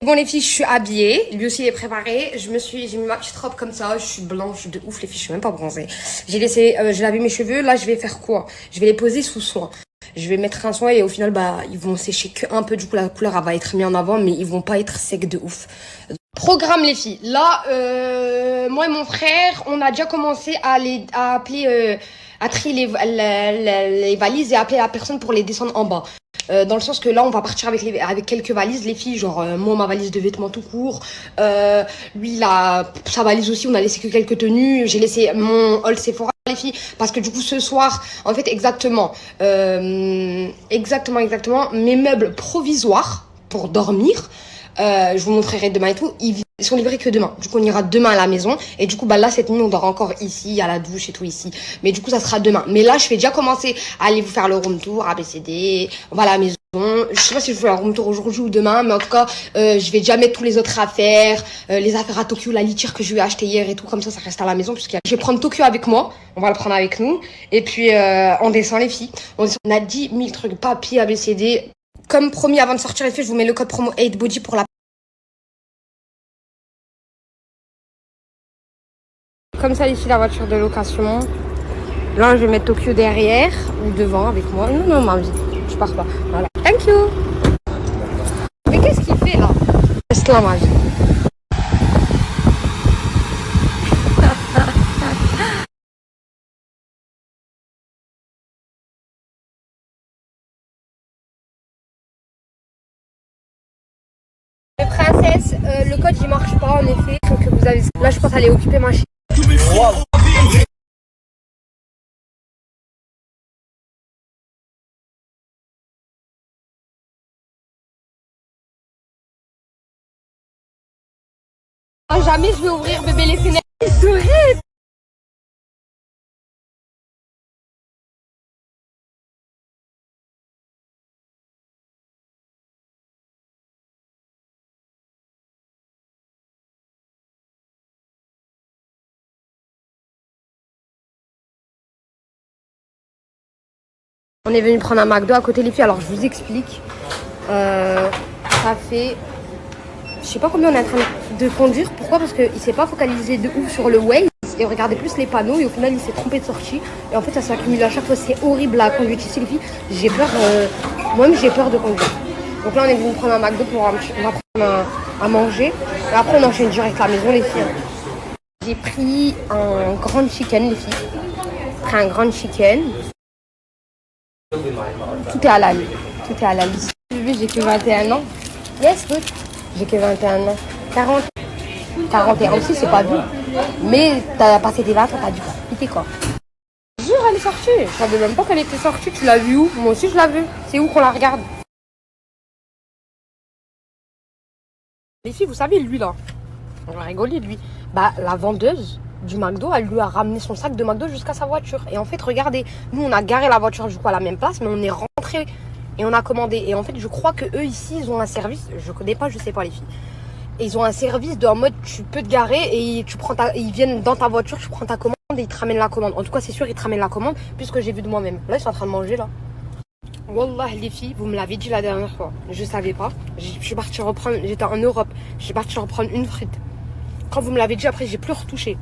Bon les filles, je suis habillée, lui aussi il est préparé. J'ai mis ma petite robe comme ça, je suis blanche de ouf les filles, je suis même pas bronzée. J'ai lavé mes cheveux, là je vais faire quoi? Je vais les poser sous soin. Je vais mettre un soin et au final ils vont sécher que un peu, du coup la couleur elle va être mise en avant, mais ils vont pas être secs de ouf. Programme les filles. Là, moi et mon frère, on a déjà commencé à appeler, à trier les valises et appeler la personne pour les descendre en bas. Dans le sens que là on va partir avec quelques valises les filles, genre moi ma valise de vêtements tout court, lui sa valise aussi, on a laissé que quelques tenues, j'ai laissé mon haul Sephora les filles parce que du coup ce soir en fait exactement mes meubles provisoires pour dormir, je vous montrerai demain et tout, ils sont livrés que demain. Du coup, on ira demain à la maison. Et du coup, là, cette nuit, on dort encore ici, à la douche et tout ici. Mais du coup, ça sera demain. Mais là, je vais déjà commencer à aller vous faire le room tour, ABCD. On va à la maison. Je sais pas si je fais le room tour aujourd'hui ou demain. Mais en tout cas, je vais déjà mettre tous les autres affaires. Les affaires à Tokyo, la litière que je lui ai achetée hier et tout. Comme ça reste à la maison. Je vais prendre Tokyo avec moi. On va le prendre avec nous. Et puis, on descend les filles. On a 10 000 trucs, papier, ABCD. Comme promis, avant de sortir les filles, je vous mets le code promo 8body pour la... Comme ça, ici, la voiture de location. Là, je vais mettre Tokyo derrière ou devant avec moi. Non, ma vie, je pars pas. Voilà. Thank you. Mais qu'est-ce qu'il fait là? Reste là, ma vie. Les princesses, le code il marche pas en effet. Donc vous avez... Là, je pense aller occuper ma chaise. Wow. Jamais je vais ouvrir bébé les fenêtres. Souris. On est venu prendre un McDo à côté les filles. Alors je vous explique. Ça fait... Je sais pas combien on est en train de conduire. Pourquoi? Parce qu'il s'est pas focalisé de ouf sur le Waze. Et regardait plus les panneaux. Et au final, il s'est trompé de sortie. Et en fait, ça s'accumule à chaque fois. C'est horrible la conduite ici les filles. J'ai peur. Moi-même, j'ai peur de conduire. Donc là, on est venu prendre un McDo pour... On va prendre à manger. Et après, on enchaîne direct à la maison les filles. J'ai pris un grand chicken les filles. J'ai pris un grand chicken. Tout est halal. Tout est halal. J'ai que 21 ans. Yes, good. J'ai que 21 ans. 41 aussi, c'est pas vu. Mais t'as passé tes vacances, t'as dû profiter quoi. Jure, elle est sortie. Je savais même pas qu'elle était sortie. Tu l'as vue où? Moi aussi, je l'ai vue. C'est où qu'on la regarde? Les filles, vous savez, lui là, on va rigoler lui. Bah, la vendeuse du McDo, elle lui a ramené son sac de McDo jusqu'à sa voiture. Et en fait, regardez, nous on a garé la voiture du coup à la même place, mais on est rentré et on a commandé. Et en fait, je crois que eux ici, ils ont un service. Je connais pas, je sais pas les filles. Et ils ont un service de en mode tu peux te garer et ils viennent dans ta voiture, tu prends ta commande et ils te ramènent la commande. En tout cas, c'est sûr, ils te ramènent la commande puisque j'ai vu de moi-même. Là, ils sont en train de manger là. Wallah les filles, vous me l'avez dit la dernière fois. Je savais pas. Je suis partie reprendre. J'étais en Europe. Je suis partie reprendre une frite. Quand vous me l'avez dit, après j'ai plus retouché.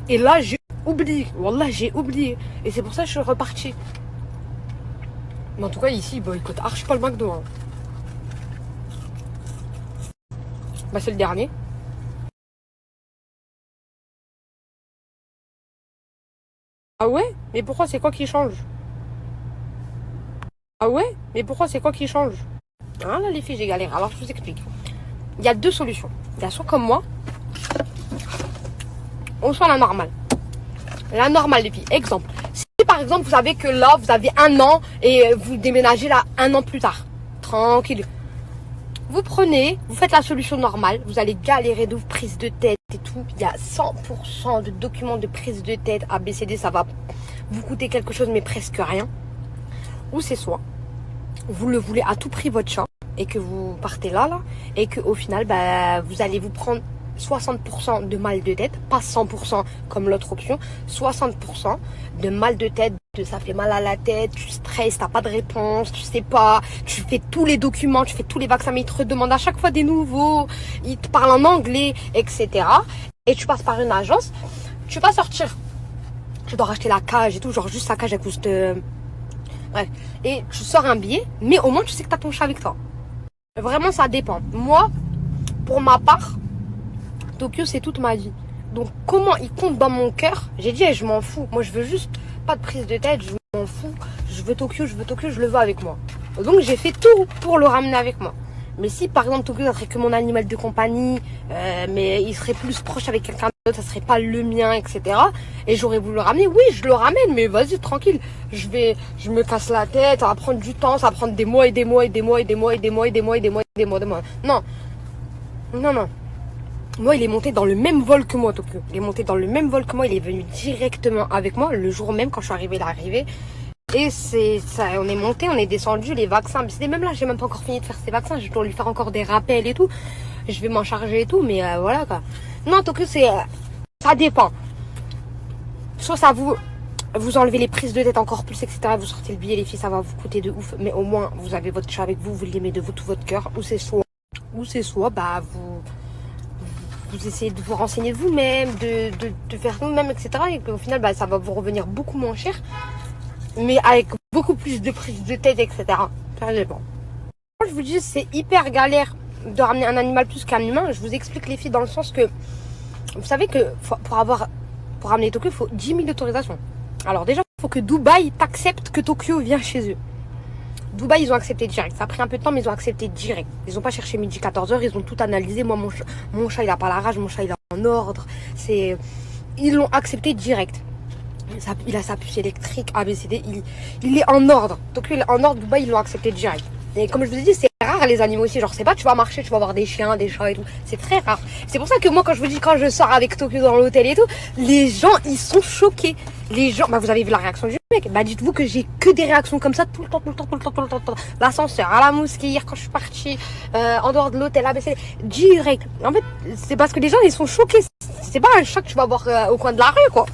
Et là j'ai oublié. Wallah j'ai oublié. Et c'est pour ça que je suis repartie. Mais en tout cas ici, bah, il coûte archi pas le McDo. Hein. Bah c'est le dernier. Ah ouais? Mais pourquoi c'est quoi qui change? Ah ouais? Mais pourquoi c'est quoi qui change? Ah là les filles j'ai galéré. Alors je vous explique. Il y a deux solutions. Il y a soit comme moi, ou soit la normale. La normale les filles. Exemple. Si par exemple vous savez que là vous avez 1 an et vous déménagez là 1 an plus tard. Tranquille. Vous prenez, vous faites la solution normale. Vous allez galérer de prise de tête et tout. Il y a 100% de documents de prise de tête. ABCD ça va vous coûter quelque chose mais presque rien. Ou c'est soit vous le voulez à tout prix votre chat et que vous partez là et que au final bah, vous allez vous prendre 60% de mal de tête, pas 100% comme l'autre option, 60% de mal de tête, ça fait mal à la tête, tu stresses, t'as pas de réponse, tu sais pas, tu fais tous les documents, tu fais tous les vaccins, mais ils te redemandent à chaque fois des nouveaux, ils te parlent en anglais, etc. Et tu passes par une agence, tu vas sortir, tu dois racheter la cage et tout, genre juste la cage elle coûte... Bref, et tu sors un billet, mais au moins tu sais que t'as ton chat avec toi. Vraiment ça dépend. Moi, pour ma part, Tokyo c'est toute ma vie. Donc comment il compte dans mon cœur? J'ai dit je m'en fous. Moi je veux juste pas de prise de tête, je m'en fous. Je veux Tokyo, je le veux avec moi. Donc j'ai fait tout pour le ramener avec moi. Mais si par exemple Tokyo ça serait que mon animal de compagnie, mais il serait plus proche avec quelqu'un d'autre, ça serait pas le mien, etc. Et j'aurais voulu le ramener, oui je le ramène, mais vas-y tranquille. Je me casse la tête, ça va prendre du temps, ça va prendre des mois et des mois et des mois et des mois et des mois et des mois et des mois et des mois et des mois. Non, non, non. Moi, il est monté dans le même vol que moi, Tokyo. Il est monté dans le même vol que moi. Il est venu directement avec moi le jour même quand je suis arrivée. Il est arrivé. Et c'est ça. On est monté, on est descendu. Les vaccins. C'était même là, j'ai même pas encore fini de faire ces vaccins. Je dois lui faire encore des rappels et tout. Je vais m'en charger et tout. Mais voilà quoi. Non, Tokyo, c'est ça dépend. Soit ça vous enlevez les prises de tête encore plus, etc. Vous sortez le billet, les filles, ça va vous coûter de ouf. Mais au moins, vous avez votre chat avec vous. Vous l'aimez de tout votre cœur. Ou c'est soit, bah vous essayez de vous renseigner vous-même, de faire vous-même, etc. Et qu'au final, bah, ça va vous revenir beaucoup moins cher, mais avec beaucoup plus de prise de tête, etc. Ça dépend. Moi, je vous dis, c'est hyper galère de ramener un animal plus qu'un humain. Je vous explique les filles dans le sens que, vous savez que pour ramener Tokyo, il faut 10 000 d'autorisation. Alors déjà, il faut que Dubaï t'accepte que Tokyo vient chez eux. Dubaï, ils ont accepté direct. Ça a pris un peu de temps, mais ils ont accepté direct. Ils n'ont pas cherché midi 14h, ils ont tout analysé. Moi, mon chat, il a pas la rage, mon chat, il est en ordre. Ils l'ont accepté direct. Il a sa puce électrique, ABCD, il est en ordre. Donc, il est en ordre, Dubaï, ils l'ont accepté direct. Et comme je vous ai dit, c'est rare les animaux aussi. Genre, c'est pas, tu vas marcher, tu vas voir des chiens, des chats et tout. C'est très rare. C'est pour ça que moi, quand je vous dis, quand je sors avec Tokyo dans l'hôtel et tout, les gens, ils sont choqués. Les gens, bah, vous avez vu la réaction du mec. Bah, dites-vous que j'ai que des réactions comme ça tout le temps. L'ascenseur, à la mosquée, hier, quand je suis partie, en dehors de l'hôtel, ABC, direct. En fait, c'est parce que les gens, ils sont choqués. C'est pas un chat que tu vas voir au coin de la rue, quoi.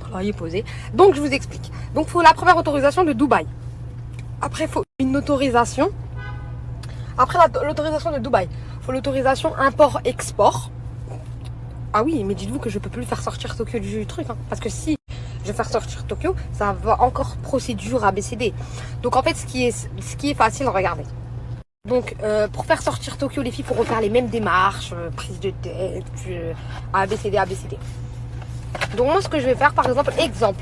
Alors, il est posé. Donc, je vous explique. Donc, il faut la première autorisation de Dubaï. Après, il faut une autorisation. Après l'autorisation de Dubaï, il faut l'autorisation import-export. Ah oui, mais dites-vous que je peux plus faire sortir Tokyo du truc. Hein, parce que si je vais faire sortir Tokyo, ça va encore procédure ABCD. Donc en fait, ce qui est facile, regardez. Donc pour faire sortir Tokyo, les filles, il faut refaire les mêmes démarches, prise de tête, ABCD. Donc moi, ce que je vais faire, par exemple,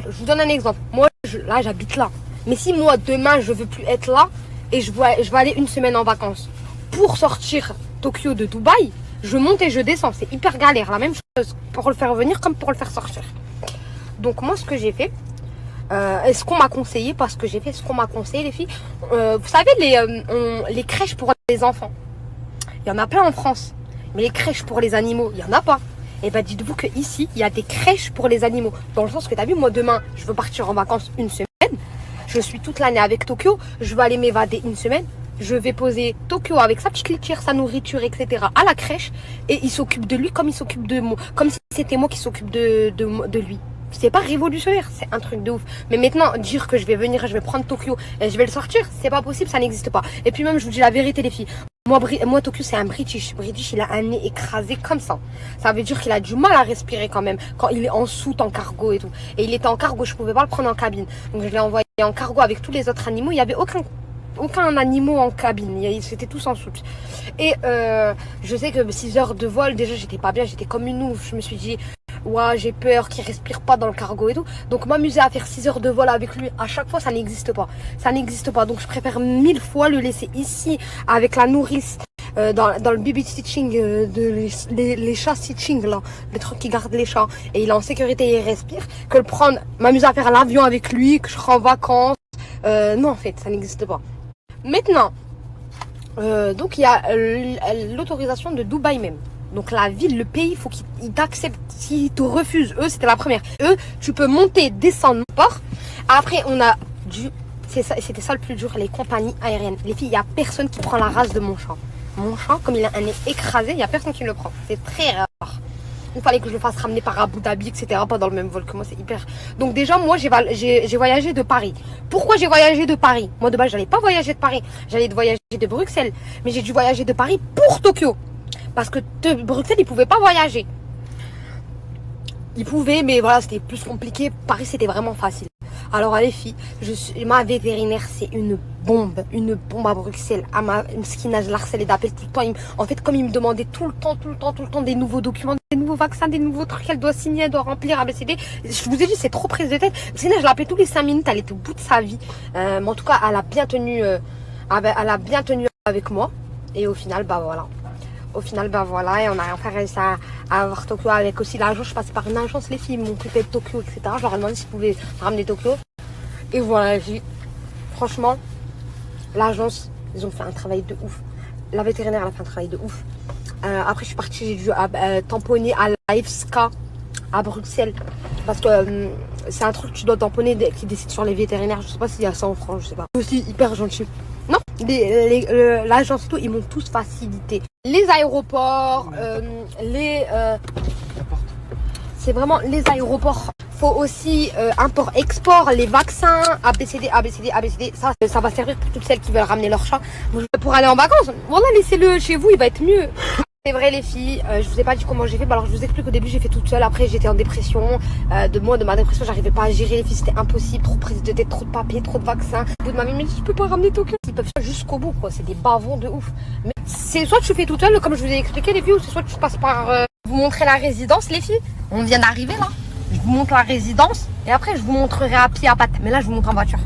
je vous donne un exemple. Moi, là, j'habite là. Mais si moi, demain, je veux plus être là et je vais aller une semaine en vacances pour sortir Tokyo de Dubaï, je monte et je descends. C'est hyper galère. La même chose pour le faire venir comme pour le faire sortir. Donc moi, ce que j'ai fait, ce qu'on m'a conseillé, les filles, vous savez, les crèches pour les enfants, il y en a plein en France. Mais les crèches pour les animaux, il n'y en a pas. Et ben dites-vous qu'ici, il y a des crèches pour les animaux. Dans le sens que tu as vu, moi demain, je veux partir en vacances une semaine. Je suis toute l'année avec Tokyo. Je vais aller m'évader une semaine. Je vais poser Tokyo avec sa petite litière, sa nourriture, etc. à la crèche. Et il s'occupe de lui comme il s'occupe de moi. Comme si c'était moi qui s'occupe de lui. C'est pas révolutionnaire, c'est un truc de ouf. Mais maintenant, dire que je vais venir, je vais prendre Tokyo et je vais le sortir, c'est pas possible, ça n'existe pas. Et puis même, je vous dis la vérité, les filles. Moi, Tokyo, c'est un British. British, il a un nez écrasé comme ça. Ça veut dire qu'il a du mal à respirer quand même. Quand il est en soute, en cargo et tout. Et il était en cargo, je pouvais pas le prendre en cabine. Donc je l'ai envoyé en cargo avec tous les autres animaux. Il y avait aucun animal en cabine. Ils étaient tous en soute. Et je sais que 6 heures de vol, déjà, j'étais pas bien. J'étais comme une ouf. Je me suis dit, ouais, j'ai peur qu'il respire pas dans le cargo et tout. Donc m'amuser à faire 6 heures de vol avec lui, à chaque fois, ça n'existe pas. Ça n'existe pas. Donc je préfère 1000 fois le laisser ici avec la nourrice. Dans le baby stitching, les chats stitching là, les trucs qui gardent les chats, et il est en sécurité et il respire, que le prendre, m'amuser à faire l'avion avec lui, que je serai en vacances. Non, en fait, ça n'existe pas. Maintenant, donc il y a l'autorisation de Dubaï même. Donc la ville, le pays, il faut qu'ils t'acceptent. S'ils te refusent, eux, c'était la première. Eux, tu peux monter, descendre, port. Après, on a c'était ça le plus dur, les compagnies aériennes. Les filles, il n'y a personne qui prend la race de mon chat. Mon chat, comme il a un nez écrasé, il n'y a personne qui le prend. C'est très rare. Il fallait que je le fasse ramener par Abu Dhabi, etc. Pas dans le même vol que moi, c'est hyper... Donc déjà, moi, j'ai voyagé de Paris. Pourquoi j'ai voyagé de Paris? Moi, de base, j'allais pas voyager de Paris. J'allais voyager de Bruxelles. Mais j'ai dû voyager de Paris pour Tokyo. Parce que de Bruxelles, ils pouvaient pas voyager. Ils pouvaient, mais voilà, c'était plus compliqué. Paris, c'était vraiment facile. Alors les filles, ma vétérinaire, c'est une bombe à Bruxelles. À ma skina, je l'harcèle et d'appel tout le temps. En fait, comme il me demandait tout le temps des nouveaux documents, des nouveaux vaccins, des nouveaux trucs qu'elle doit signer, elle doit remplir, ABCD. Je vous ai dit, c'est trop prise de tête. Skina, je l'appelais tous les 5 minutes, elle était au bout de sa vie. Mais en tout cas, elle a bien tenu avec moi. Et au final, bah voilà. Et on a enfin réussi à avoir Tokyo avec aussi l'agence. Je passais par une agence, les filles m'ont occupé de Tokyo, etc. Je leur ai demandé s'ils pouvaient ramener Tokyo. Et voilà, franchement, l'agence, ils ont fait un travail de ouf. La vétérinaire, elle a fait un travail de ouf. Après, je suis partie, j'ai dû tamponner à l'AFSK à Bruxelles. Parce que c'est un truc que tu dois tamponner qui décide sur les vétérinaires. Je sais pas s'il y a ça en France, je sais pas. C'est aussi hyper gentil. Non, l'agence et tout, ils m'ont tous facilité. Les aéroports, c'est vraiment les aéroports. Faut aussi import-export, les vaccins, ABCD. Ça va servir pour toutes celles qui veulent ramener leur chat. Pour aller en vacances, voilà, laissez-le chez vous, il va être mieux. C'est vrai les filles, je vous ai pas dit comment j'ai fait. Alors je vous explique, au début j'ai fait toute seule, après j'étais en dépression. De ma dépression, j'arrivais pas à gérer les filles, c'était impossible, trop prise de tête, trop de papier, trop de vaccins. Au bout de ma vie, mais je peux pas ramener Tokyo. Ils peuvent faire jusqu'au bout quoi, c'est des bavons de ouf. Mais c'est soit tu fais toute seule comme je vous ai expliqué les filles, ou c'est soit tu passes par vous montrer la résidence les filles. On vient d'arriver là. Je vous montre la résidence et après je vous montrerai à pied à patte. Mais là je vous montre en voiture.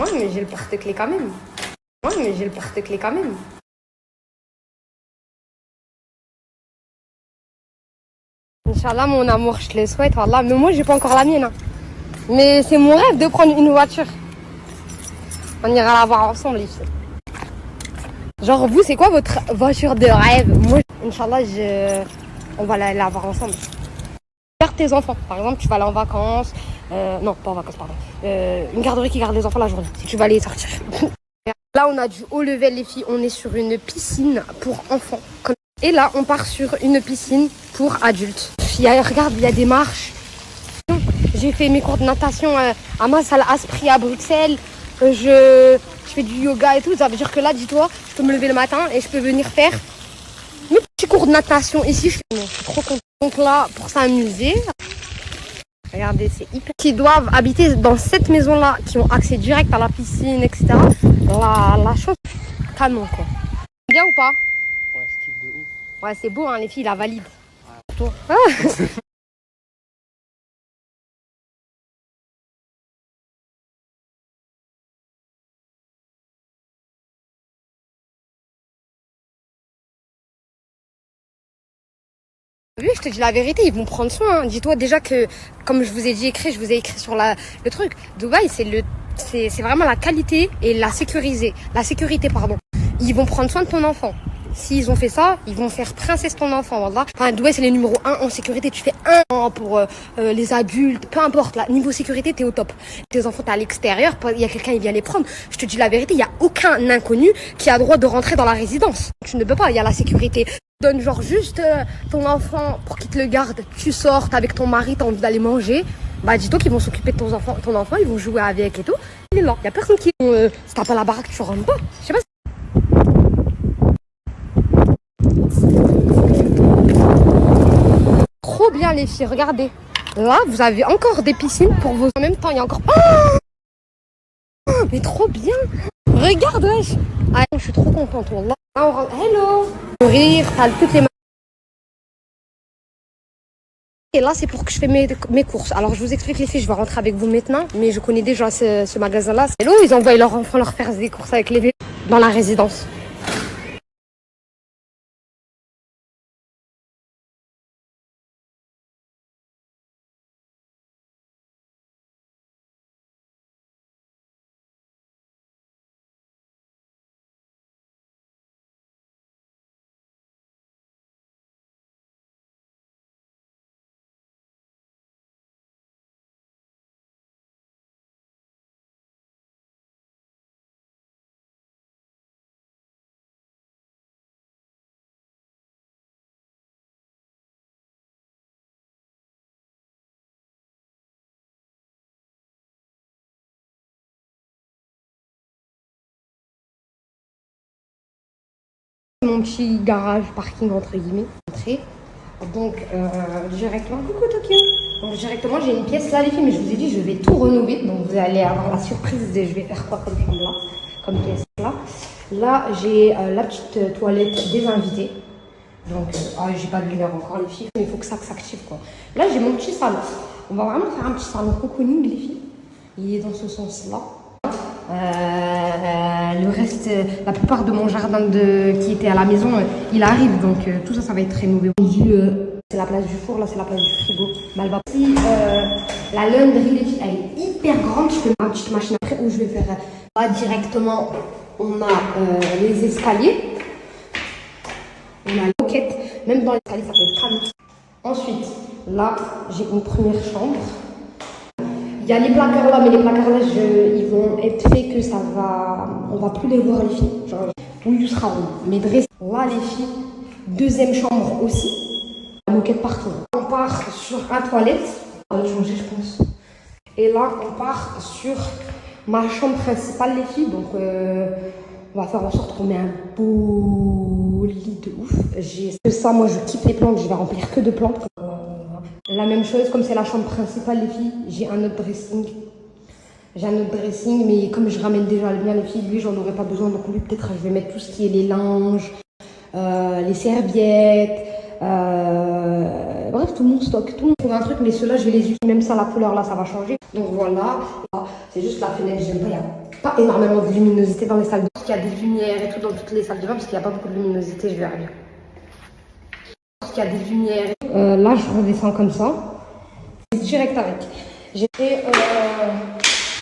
Ouais, mais j'ai le porte-clés quand même. Inch'Allah, mon amour, je te le souhaite, wallah. Mais moi, j'ai pas encore la mienne. Hein. Mais c'est mon rêve de prendre une voiture. On ira la voir ensemble, les filles. Genre, vous, c'est quoi votre voiture de rêve? Moi, Inch'Allah, on va la voir ensemble. Garde tes enfants. Par exemple, tu vas aller en vacances. Non, pas en vacances, pardon. Une garderie qui garde les enfants la journée. Si tu vas les sortir. Là, on a du haut level, les filles. On est sur une piscine pour enfants. Et là, on part sur une piscine pour adultes. Regarde, il y a des marches. J'ai fait mes cours de natation à ma salle Aspri à Bruxelles. Je fais du yoga et tout. Ça veut dire que là, dis-toi, je peux me lever le matin et je peux venir faire mes petits cours de natation ici. Je suis trop contente. Donc là, pour s'amuser, regardez, c'est hyper... Qui doivent habiter dans cette maison-là, qui ont accès direct à la piscine, etc. La chose, canon quoi. Bien ou pas? Ouais, style de ouf. Ouais, c'est beau, hein, les filles, la valide. Toi. Oui, je te dis la vérité, ils vont prendre soin. Hein. Dis-toi déjà que, comme je vous ai dit écrit, je vous ai écrit sur le truc. Dubaï, c'est vraiment la qualité et la sécurité, pardon. Ils vont prendre soin de ton enfant. S'ils ont fait ça, ils vont faire princesse ton enfant, voilà. Enfin, Dubaï, c'est les numéro 1 en sécurité. Tu fais 1 pour les adultes, peu importe. Là, niveau sécurité, t'es au top. Tes enfants, t'es à l'extérieur, il y a quelqu'un, il vient les prendre. Je te dis la vérité, il y a aucun inconnu qui a droit de rentrer dans la résidence. Tu ne peux pas, il y a la sécurité. Donne genre juste ton enfant pour qu'il te le garde. Tu sortes avec ton mari, t'as envie d'aller manger. Bah dis-toi qu'ils vont s'occuper de ton enfant, ils vont jouer avec et tout. Il est là. Y a personne qui... si t'as pas la baraque, tu rentres pas. Je sais pas. Trop bien les filles, regardez. Là, vous avez encore des piscines pour vous. En même temps, il y a encore... Oh, mais trop bien. Regarde, wesh. Ah, je suis trop contente, wallah. Là, on rentre... Hello. Le rire, t'as toutes les... Et là, c'est pour que je fais mes courses. Alors, je vous explique les filles, je vais rentrer avec vous maintenant. Mais je connais déjà ce magasin-là. Hello, ils envoient leurs enfants leur faire des courses avec les vélos dans la résidence. Mon petit garage, parking entre guillemets, entrée. Donc directement, coucou Tokyo. Donc directement j'ai une pièce là les filles, mais je vous ai dit je vais tout rénover. Donc vous allez avoir la surprise de je vais faire quoi comme chambre là, comme pièce là. Là j'ai la petite toilette des invités. Donc j'ai pas de lumière encore les filles, mais il faut que ça s'active quoi. Là j'ai mon petit salon. On va vraiment faire un petit salon cocooning les filles. Il est dans ce sens là. Le reste, la plupart de mon jardin qui était à la maison, il arrive, donc tout ça, ça va être rénové. C'est la place du four, là c'est la place du frigo. Bah, elle va aussi, la laundry, les filles, elle est hyper grande. Je fais ma petite machine après où je vais faire là directement. On a les escaliers, on a la moquette, même dans l'escalier ça peut être calme. Ensuite, là j'ai une première chambre. Il y a les placards là, mais les placards là, ils vont être faits que ça va... On va plus les voir les filles. Genre, tout il sera rond. Mais dressé. Là les filles, deuxième chambre aussi. La moquette partout. On part sur un toilette. On va changer je pense. Et là, on part sur ma chambre principale les filles. Donc, on va faire en sorte qu'on met un beau lit de ouf. J'ai ça, moi je kiffe les plantes. Je vais remplir que de plantes. La même chose, comme c'est la chambre principale, les filles, j'ai un autre dressing. J'ai un autre dressing, mais comme je ramène déjà le mien, les filles, lui, j'en aurais pas besoin. Donc, lui, peut-être, je vais mettre tout ce qui est les linges, les serviettes, bref, tout mon stock. Tout le monde trouve un truc, mais ceux-là, je vais les utiliser. Même ça, la couleur, là, ça va changer. Donc, voilà. C'est juste la fenêtre, j'aime pas. Il n'y a pas énormément de luminosité dans les salles de bain. Il y a des lumières et tout dans toutes les salles de bain, parce qu'il n'y a pas beaucoup de luminosité, je verrai bien. Il y a des lumières. Là, je redescends comme ça. Direct avec. J'ai fait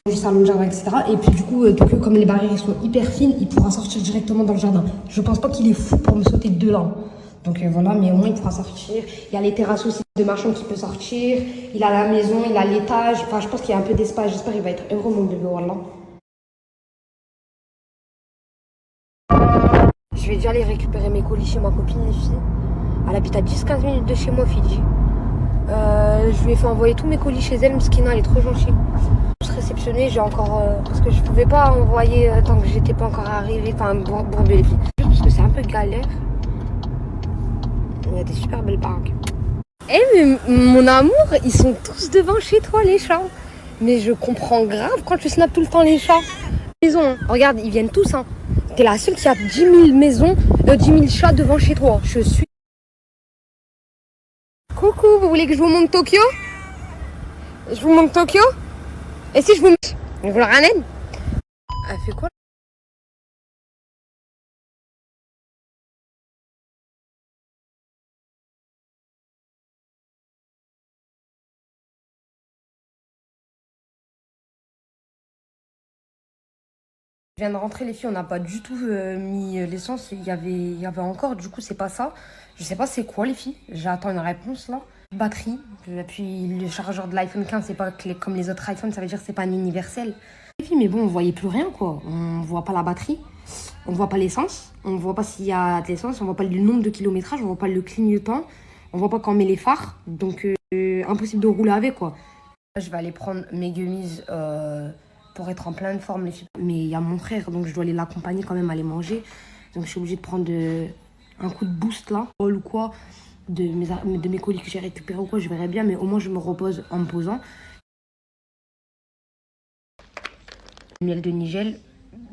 du salon de jardin, etc. Et puis du coup, Tokyo, comme les barrières sont hyper fines, il pourra sortir directement dans le jardin. Je pense pas qu'il est fou pour me sauter de là. Donc voilà, mais au moins il pourra sortir. Il y a les terrasses aussi de ma chambre qui peut sortir. Il a la maison, il a l'étage. Enfin, je pense qu'il y a un peu d'espace. J'espère qu'il va être heureux, mon bébé, voilà. Je vais déjà aller récupérer mes colis chez ma copine, les filles. Elle habite à 10-15 minutes de chez moi, Fidji. Je lui ai fait envoyer tous mes colis chez elle, Mskina, elle est trop gentille. Je suis réceptionnée, j'ai encore... parce que je pouvais pas envoyer tant que j'étais pas encore arrivée. Enfin, bon les filles. Parce que c'est un peu galère. Il y a des super belles baraques. Eh mais mon amour, ils sont tous devant chez toi, les chats. Mais je comprends grave quand tu snaps tout le temps les chats. Maison, hein. Regarde, ils viennent tous. Hein. T'es la seule qui a 10 000 maisons, 10 000 chats devant chez toi. Je suis... Coucou, vous voulez que je vous montre Tokyo? Je vous montre Tokyo? Et si je vous montre? Je vous le ramène? Elle fait quoi? Je viens de rentrer les filles, on n'a pas du tout mis l'essence, il y avait encore, du coup c'est pas ça. Je sais pas c'est quoi les filles, j'attends une réponse là. Batterie, puis le chargeur de l'iPhone 15 c'est pas comme les autres iPhones, ça veut dire que c'est pas un universel. Les filles, mais bon on voyait plus rien quoi, on voit pas la batterie, on voit pas l'essence, on voit pas s'il y a de l'essence, on voit pas le nombre de kilométrage, on voit pas le clignotant, on voit pas quand on met les phares, donc impossible de rouler avec quoi. Je vais aller prendre mes gummies pour être en pleine forme les filles. Mais il y a mon frère, donc je dois aller l'accompagner quand même à aller manger. Donc je suis obligée de prendre un coup de boost là, ou quoi. de mes colis que j'ai récupérés ou quoi, je verrai bien, mais au moins je me repose en me posant. Miel de Nigel,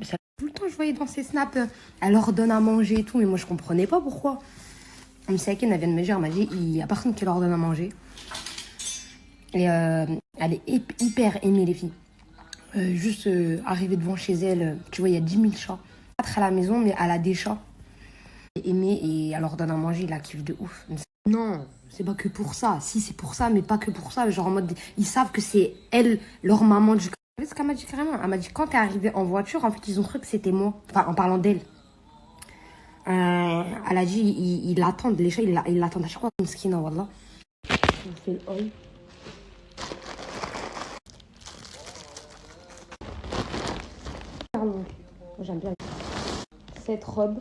ça, tout le temps je voyais dans ses snaps, elle leur donne à manger et tout, mais moi je comprenais pas pourquoi. Msaken, elle vient de me dire, elle m'a dit, il n'y a personne qui leur donne à manger. Et elle est hyper aimée, les filles. Juste arriver devant chez elle, tu vois, il y a 10 000 chats. Pas très à la maison, mais elle a des chats. Elle est aimée et elle leur donne à manger, il la kiffe de ouf. Non, c'est pas que pour ça. Si, c'est pour ça, mais pas que pour ça. Genre en mode, ils savent que c'est elle, leur maman du... Vous savez ce qu'elle m'a dit carrément? Elle m'a dit, quand t'es arrivée en voiture, en fait, ils ont cru que c'était moi. Enfin, en parlant d'elle. Elle a dit, ils l'attendent, les chats, ils l'attendent à chaque fois comme skin, wallah. Je vous fais le haul. Moi, j'aime bien cette robe,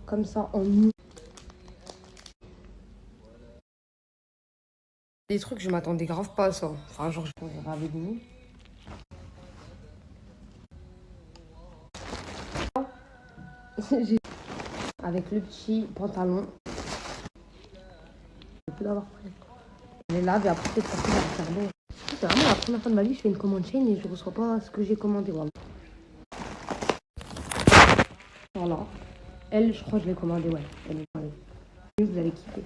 comme ça, en nu. Des trucs, je m'attendais grave pas à ça. Enfin, genre, je pourrais avec nous. Avec le petit pantalon. Je peux l'avoir pris. Je les lave et après, peut-être parce que ça va faire bon. C'est vraiment la première fois de ma vie, je fais une commande chaîne et je reçois pas ce que j'ai commandé. Voilà. Voilà. Elle, je crois que je l'ai commandé, ouais. Elle est commandée. Vous allez kiffer.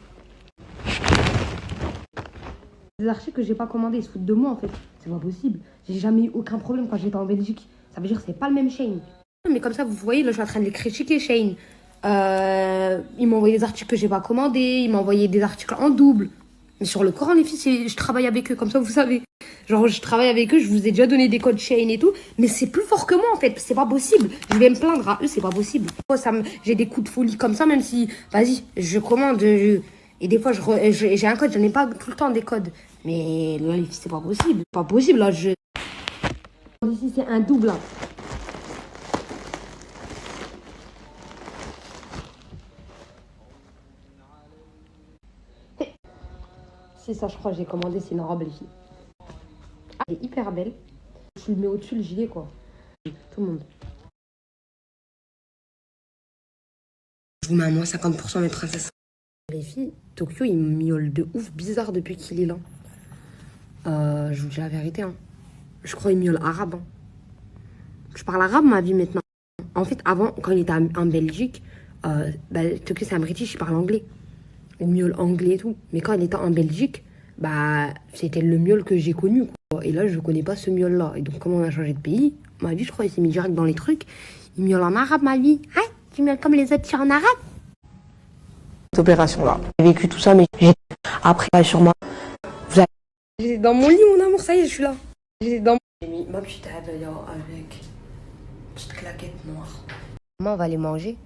Des articles que j'ai pas commandés, ils se foutent de moi en fait. C'est pas possible. J'ai jamais eu aucun problème quand j'étais en Belgique. Ça veut dire que c'est pas le même Shein. Mais comme ça, vous voyez, là, je suis en train de les critiquer, Shein. Il m'a envoyé des articles que j'ai pas commandés. Il m'a envoyé des articles en double. Mais sur le Coran, les filles, je travaille avec eux, comme ça, vous savez. Genre, je travaille avec eux, je vous ai déjà donné des codes Shein et tout. Mais c'est plus fort que moi, en fait. C'est pas possible. Je vais me plaindre à eux, c'est pas possible. J'ai des coups de folie comme ça, même si, vas-y, je commande. Et des fois, j'ai un code, j'en ai pas tout le temps des codes. Mais là, les filles, c'est pas possible. Pas possible, là, Ici, c'est un double, là. Si, ça, je crois, j'ai commandé, c'est une robe, les filles. Ah, elle est hyper belle. Je le mets au-dessus, le gilet, quoi. Tout le monde. Je vous mets à moins 50% mes princesses. Les filles, Tokyo, il me miaule de ouf, bizarre depuis qu'il est là. Je vous dis la vérité, hein. Je crois qu'il miaule arabe. Hein. Je parle arabe, ma vie, maintenant. En fait, avant, quand il était en Belgique, Tokyo, c'est un British, il parle anglais. Il miaule anglais et tout. Mais quand il était en Belgique, c'était le miaule que j'ai connu, quoi. Et là, je connais pas ce miaule-là. Et donc, comme on a changé de pays, ma vie, je crois, il s'est mis direct dans les trucs. Il miaule en arabe, ma vie. Hein? Tu miaules comme les autres, tu en arabe? Cette opération-là. J'ai vécu tout ça, mais après, sur moi. J'étais dans mon lit, mon amour, ça y est, je suis là. J'ai mis ma petite abaya avec une petite claquette noire. Maman, on va aller manger.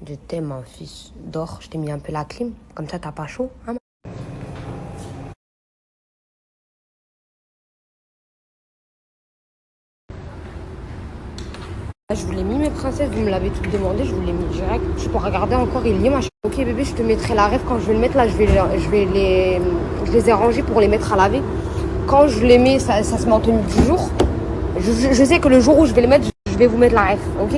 Je t'aime, mon fils. Dors, je t'ai mis un peu la clim. Comme ça, t'as pas chaud. Hein? Je vous l'ai mis, mes princesses, vous me l'avez toutes demandé, je vous l'ai mis direct. Je peux regarder encore, il y est, machin. Ok, bébé, je te mettrai la rêve quand je vais le mettre là. Je les ai rangés pour les mettre à laver. Quand je les mets, ça se met en tenue du jour. Je sais que le jour où je vais les mettre, je vais vous mettre la ref, ok?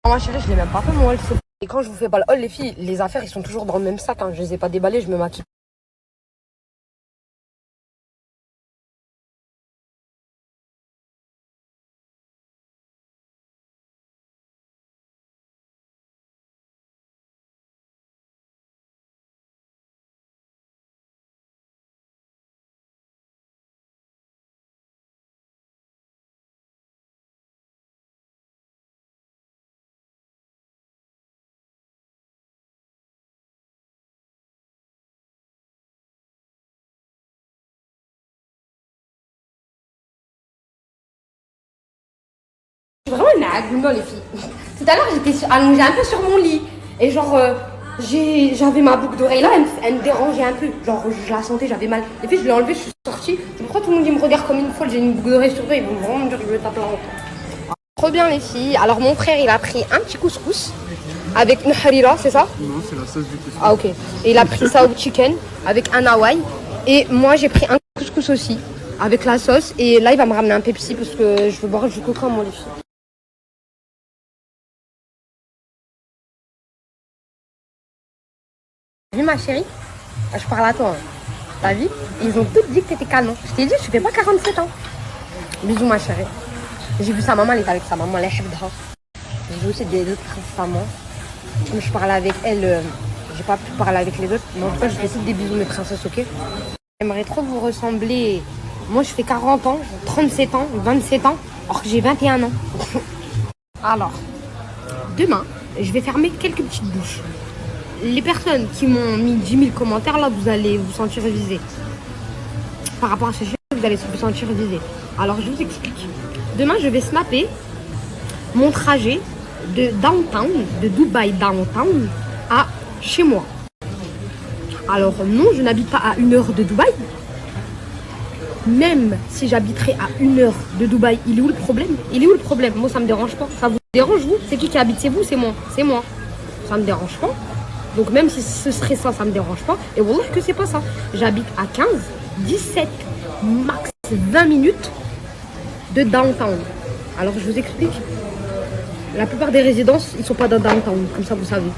Moi chérie, je l'ai même pas fait mon haul. Et quand je vous fais pas le haul, les filles, les affaires, ils sont toujours dans le même sac. Hein. Je les ai pas déballés, je me maquille. Vraiment une aguma, les filles. Tout à l'heure, j'étais allongée un peu sur mon lit. Et genre, j'avais ma boucle d'oreille là, elle me dérangeait un peu. Genre, je la sentais, j'avais mal. Et puis, je l'ai enlevée, je suis sortie. Pourquoi tout le monde me regarde comme une folle? J'ai une boucle d'oreille sur eux, ils vont vraiment me dire que je vais taper la honte. Trop bien, les filles. Alors, mon frère, il a pris un petit couscous avec une harira, c'est ça? Non, c'est la sauce du couscous. Ah, ok. Et il a pris ça au chicken avec un Hawaï. Et moi, j'ai pris un couscous aussi, avec la sauce. Et là, il va me ramener un Pepsi parce que je veux boire du coca, moi, les filles. Vu ma chérie, je parle à toi. Hein. T'as vu? Ils ont toutes dit que t'étais canon. Je t'ai dit, je fais pas 47 ans. Bisous, ma chérie. J'ai vu sa maman, elle est avec sa maman, elle est habda. J'ai vu aussi des autres récemment. Comme je parlais avec elle, j'ai pas pu parler avec les autres. Mais en tout cas, je fais aussi des bisous, mes princesses, ok? J'aimerais trop vous ressembler. Moi, je fais 40 ans, 37 ans, 27 ans, alors que j'ai 21 ans. Alors, demain, je vais fermer quelques petites bouches. Les personnes qui m'ont mis 10 000 commentaires, là, vous allez vous sentir visés. Par rapport à ce sujet, vous allez vous sentir visés. Alors, je vous explique. Demain, je vais snapper mon trajet de downtown, de Dubaï downtown, à chez moi. Alors, non, je n'habite pas à 1 heure de Dubaï. Même si j'habiterais à 1 heure de Dubaï, il est où le problème? Il est où le problème? Moi, ça me dérange pas. Ça vous dérange, vous? C'est qui habite? C'est vous? C'est moi? C'est moi. Ça me dérange pas. Donc même si ce serait ça, ça me dérange pas. Et voilà que c'est pas ça. J'habite à 15, 17, max 20 minutes de downtown. Alors je vous explique. La plupart des résidences, ils sont pas dans downtown, comme ça vous savez.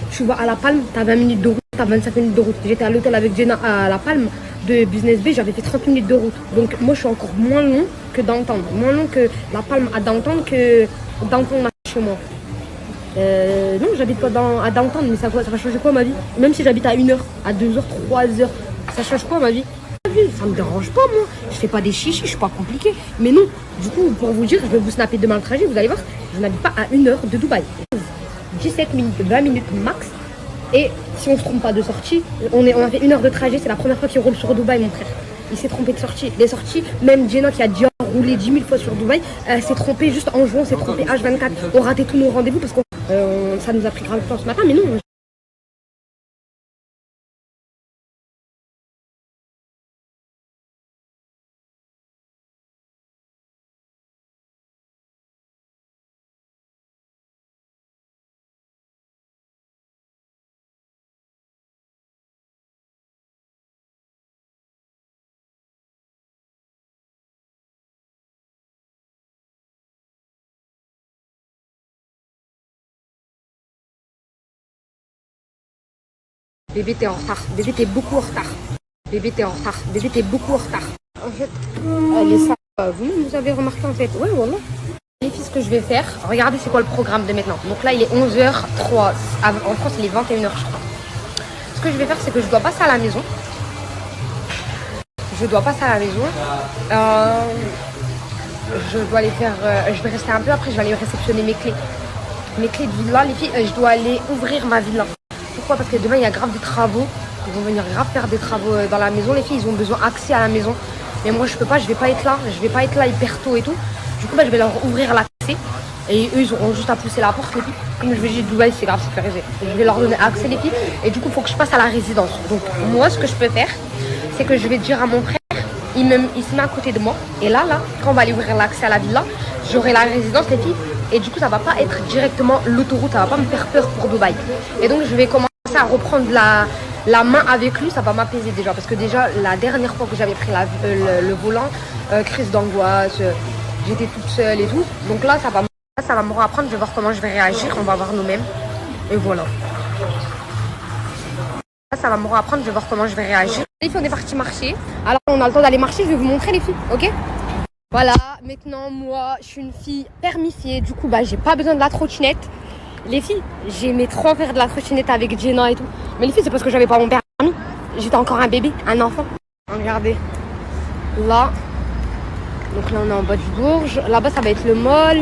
Tu vas à La Palme, t'as 20 minutes de route, t'as 25 minutes de route. J'étais à l'hôtel avec Jenna à La Palme de Business Bay, j'avais fait 30 minutes de route. Donc moi je suis encore moins long que downtown. Moins long que La Palme à downtown que downtown à chez moi. Non, j'habite pas à downtown, mais ça va changer quoi ma vie? Même si j'habite à 1 heure, à 2 heures, 3 heures, ça change quoi ma vie? Ça me dérange pas moi, je fais pas des chichis, je suis pas compliqué. Mais non, du coup, pour vous dire, je vais vous snapper demain le trajet, vous allez voir, je n'habite pas à 1 heure de Dubaï. 17 minutes, 20 minutes max. Et si on se trompe pas de sortie, on a fait 1 heure de trajet, c'est la première fois qu'il roule sur Dubaï mon frère. Il s'est trompé de sortie. Les sorties, même Jenna qui a déjà roulé 10 000 fois sur Dubaï, s'est trompée juste en jouant, s'est trompée H24. On ratait tous nos rendez-vous parce que ça nous a pris grave temps ce matin, mais non. Bébé, t'es en retard. Bébé, t'es beaucoup en retard. Bébé, t'es en retard. Bébé, t'es beaucoup en retard. En fait, les ça, vous-même, vous avez remarqué en fait. Ouais, voilà. Les filles, ce que je vais faire, regardez c'est quoi le programme de maintenant. Donc là, il est 11h03. En France, il est 21h, je crois. Ce que je vais faire, c'est que je dois passer à la maison. Je dois passer à la maison. Je dois aller faire. Je vais rester un peu, après, je vais aller réceptionner mes clés. Mes clés de villa, les filles, je dois aller ouvrir ma villa. Pourquoi? Parce que demain, il y a grave des travaux. Ils vont venir grave faire des travaux dans la maison. Les filles, ils ont besoin d'accès à la maison. Mais moi, je peux pas, je vais pas être là. Je vais pas être là hyper tôt et tout. Du coup, je vais leur ouvrir l'accès. Et eux, ils auront juste à pousser la porte, les filles. Comme je vais dire, Dubaï, c'est grave sécurisé. Je vais leur donner accès, les filles. Et du coup, il faut que je passe à la résidence. Donc, moi, ce que je peux faire, c'est que je vais dire à mon frère, il se met à côté de moi. Et là, quand on va aller ouvrir l'accès à la villa, j'aurai la résidence, les filles. Et du coup, ça va pas être directement l'autoroute. Ça va pas me faire peur pour Dubaï. Et donc, je vais commencer à reprendre la main avec lui, ça va m'apaiser déjà. Parce que déjà, la dernière fois que j'avais pris le volant, crise d'angoisse, j'étais toute seule et tout. Donc là, ça va me reprendre. Je vais voir comment je vais réagir. On va voir nous-mêmes. Et voilà. Là, ça va me reprendre. Je vais voir comment je vais réagir. Les filles, on est parti marcher. Alors, on a le temps d'aller marcher. Je vais vous montrer les filles. Ok? Voilà. Maintenant, moi, je suis une fille permifiée. Du coup, j'ai pas besoin de la trottinette. Les filles, j'aimais trop faire de la trottinette avec Jenna et tout. Mais les filles, c'est parce que j'avais pas mon permis. J'étais encore un bébé, un enfant. Regardez. Là. Donc là, on est en bas du Bourges. Là-bas, ça va être le mall.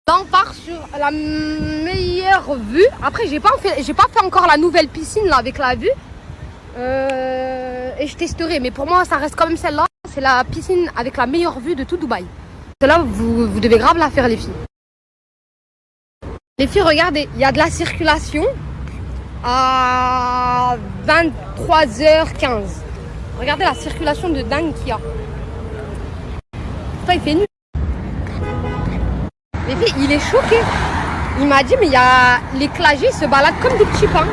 Là, on part sur la meilleure vue. Après, j'ai pas fait encore la nouvelle piscine là avec la vue. Et je testerai, mais pour moi ça reste quand même celle-là. C'est la piscine avec la meilleure vue de tout Dubaï. Celle-là, vous devez grave la faire les filles. Les filles, regardez, il y a de la circulation à 23h15. Regardez la circulation de dingue qu'il y a. Putain, il fait nuit. Les filles, il est choqué. Il m'a dit, mais il y a les clagés se baladent comme des petits pains.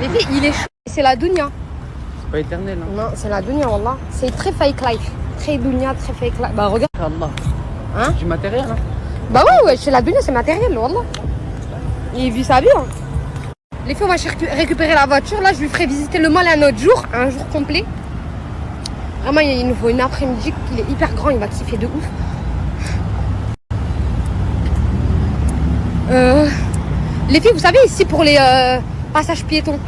Les filles, il est chaud. C'est la dunya. C'est pas éternel. Hein. Non, c'est la dunya, wallah. C'est très fake life. Très dunya, très fake life. Bah, regarde. Allah. Hein? Du matériel. Hein. Bah ouais, c'est la dunya, c'est matériel, wallah. Il vit sa vie. Hein. Les filles, on va récupérer la voiture. Là, je lui ferai visiter le mall un autre jour, un jour complet. Vraiment, il nous faut une après-midi. Il est hyper grand, il va kiffer de ouf. Les filles, vous savez, ici pour les passages piétons.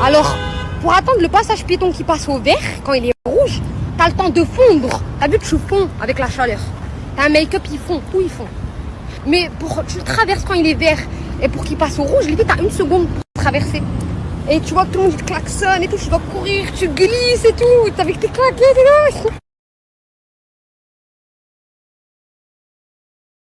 Alors, pour attendre le passage piéton qui passe au vert, quand il est rouge, t'as le temps de fondre. T'as vu que tu fonds avec la chaleur. T'as un make-up, il fond, tout il fond. Mais tu le traverses quand il est vert. Et pour qu'il passe au rouge, les filles, t'as 1 seconde pour traverser. Et tu vois que tout le monde te klaxonne et tout, tu dois courir, tu glisses et tout, avec tes claquettes et tout.